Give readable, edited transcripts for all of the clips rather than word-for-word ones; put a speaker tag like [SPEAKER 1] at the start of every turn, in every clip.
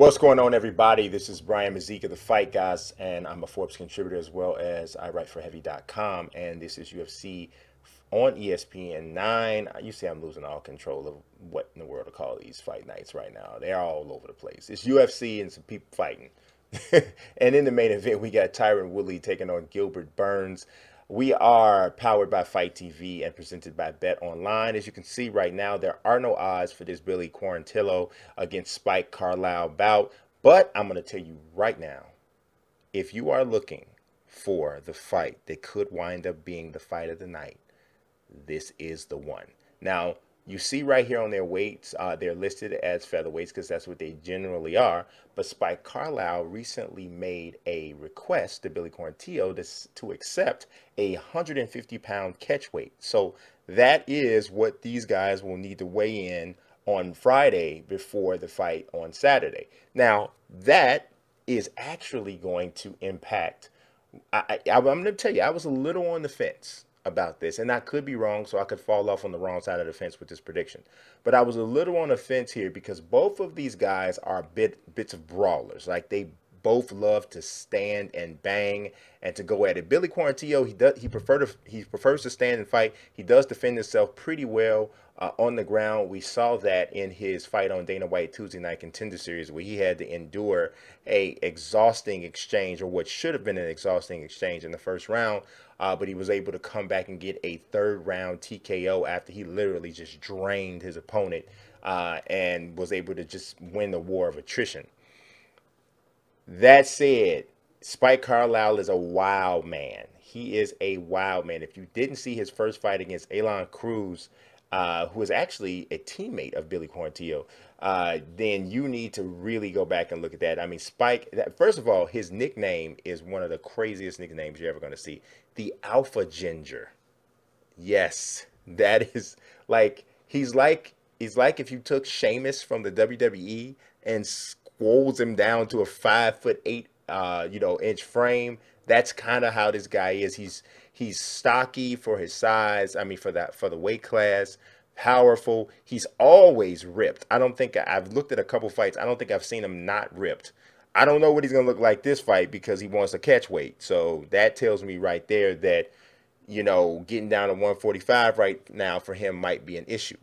[SPEAKER 1] What's going on, everybody? This is Brian Mazique of the Fight Guys, and I'm a Forbes contributor as well as I write for Heavy.com. And this is UFC on ESPN 9. You see, I'm losing all control of what in the world to call these fight nights right now. They're all over the place. It's UFC and some people fighting. And in the main event, we got Tyron Woodley taking on Gilbert Burns. We are powered by Fight TV and presented by Bet Online. As you can see right now, there are no odds for this Billy Quarantillo against Spike Carlyle bout. But I'm going to tell you right now, if you are looking for the fight that could wind up being the fight of the night, this is the one. Now, you see right here on their weights, they're listed as featherweights because that's what they generally are. But Spike Carlyle recently made a request to Billy Quarantillo to accept a 150-pound catchweight. So that is what these guys will need to weigh in on Friday before the fight on Saturday. Now, that is actually going to impact. I'm going to tell you, I was a little on the fence about this, and I could be wrong, so I could fall off on the wrong side of the fence with this prediction. But I was a little on the fence here because both of these guys are bits of brawlers. Like, they both love to stand and bang and to go at it. Billy Quarantillo, he prefers to stand and fight. He does defend himself pretty well on the ground. We saw that in his fight on Dana White Tuesday Night Contender Series, where he had to endure a exhausting exchange, or what should have been an exhausting exchange in the first round. But he was able to come back and get a third round TKO after he literally just drained his opponent and was able to just win the war of attrition. That said, Spike Carlyle is a wild man. He is a wild man. If you didn't see his first fight against Elon Cruz, who is actually a teammate of Billy Quarantillo, then you need to really go back and look at that. I mean, Spike, first of all, his nickname is one of the craziest nicknames you're ever going to see. The Alpha Ginger. Yes, that is like, he's like if you took Sheamus from the WWE and squoze him down to a 5'8", inch frame. That's kind of how this guy is. He's stocky for his size. I mean, for the weight class, powerful. He's always ripped. I don't think I've looked at a couple fights. I don't think I've seen him not ripped. I don't know what he's gonna look like this fight because he wants to catch weight. So that tells me right there that, getting down to 145 right now for him might be an issue.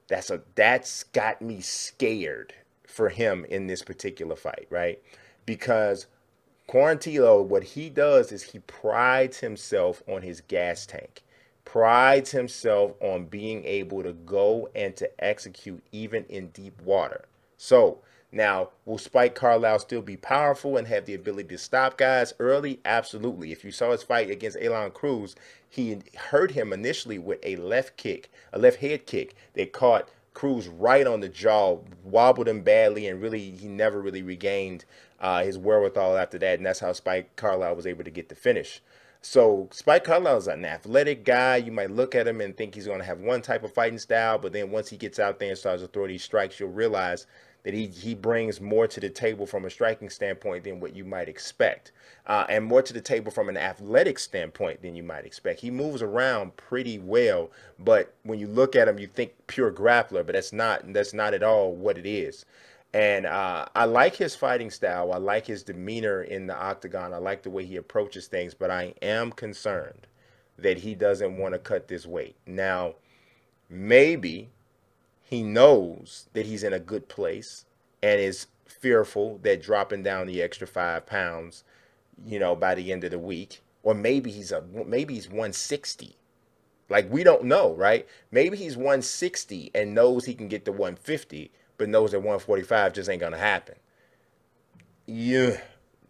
[SPEAKER 1] That's got me scared for him in this particular fight, right? Because Quarantillo, what he does is he prides himself on his gas tank, prides himself on being able to go and to execute even in deep water. So now, will Spike Carlyle still be powerful and have the ability to stop guys early? Absolutely. If you saw his fight against Elon Cruz, he hurt him initially with a left head kick that caught Cruz right on the jaw, wobbled him badly, and really he never really regained his wherewithal after that, and that's how Spike Carlyle was able to get the finish. So Spike Carlyle is an athletic guy. You might look at him and think he's going to have one type of fighting style, but then once he gets out there and starts to throw these strikes, you'll realize that he brings more to the table from a striking standpoint than what you might expect, and more to the table from an athletic standpoint than you might expect. He moves around pretty well, but when you look at him, you think pure grappler, but that's not at all what it is. And I like his fighting style. I like his demeanor in the octagon. I like the way he approaches things, but I am concerned that he doesn't want to cut this weight. Now, maybe he knows that he's in a good place and is fearful that dropping down the extra 5 pounds, by the end of the week, or maybe he's 160. Like, we don't know, right? Maybe he's 160 and knows he can get to 150, but knows that 145 just ain't gonna happen. Yeah,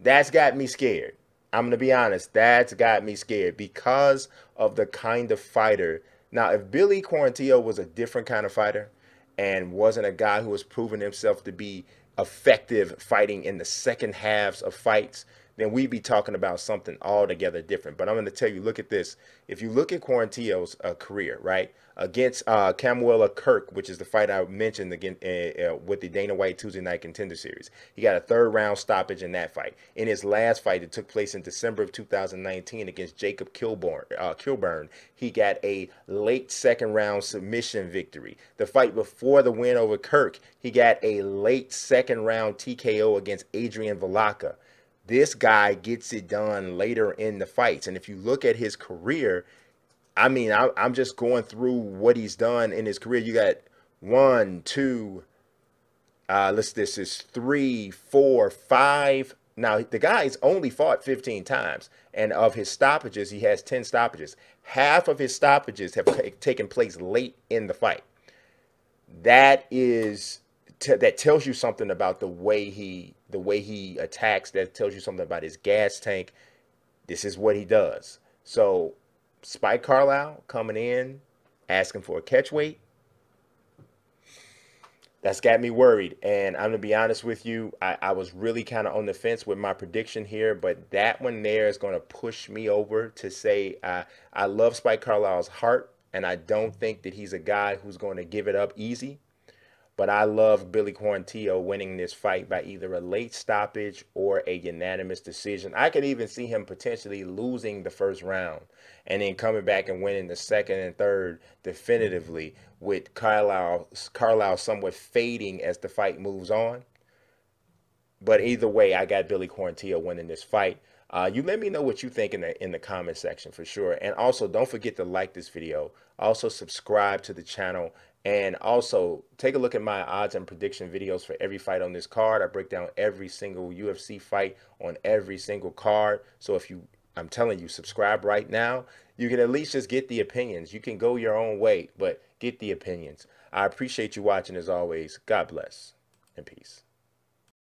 [SPEAKER 1] that's got me scared. I'm gonna be honest, that's got me scared because of the kind of fighter. Now, if Billy Quarantillo was a different kind of fighter and wasn't a guy who was proving himself to be effective fighting in the second halves of fights, then we'd be talking about something altogether different. But I'm going to tell you, look at this. If you look at Quarantillo's career, right, against Camuela Kirk, which is the fight I mentioned again with the Dana White Tuesday Night Contender Series, he got a third round stoppage in that fight. In his last fight that took place in December of 2019 against Jacob Kilburn, he got a late second round submission victory. The fight before the win over Kirk, he got a late second round TKO against Adrian Velaka. This guy gets it done later in the fights. And if you look at his career, I mean, I'm just going through what he's done in his career. You got 1, 2, this is 3, 4, 5. Now, the guy's only fought 15 times. And of his stoppages, he has 10 stoppages. Half of his stoppages have taken place late in the fight. That is... that tells you something about the way he attacks. That tells you something about his gas tank. This is what he does. So Spike Carlyle coming in, asking for a catch weight. That's got me worried. And I'm going to be honest with you, I was really kind of on the fence with my prediction here, but that one there is going to push me over to say I love Spike Carlyle's heart, and I don't think that he's a guy who's going to give it up easy. But I love Billy Quarantillo winning this fight by either a late stoppage or a unanimous decision. I could even see him potentially losing the first round and then coming back and winning the second and third definitively, with Carlyle somewhat fading as the fight moves on. But either way, I got Billy Quarantillo winning this fight. You let me know what you think in the comment section for sure. And also, don't forget to like this video. Also, subscribe to the channel. And also, take a look at my odds and prediction videos for every fight on this card. I break down every single UFC fight on every single card. So I'm telling you, subscribe right now. You can at least just get the opinions. You can go your own way, but get the opinions. I appreciate you watching as always. God bless and peace.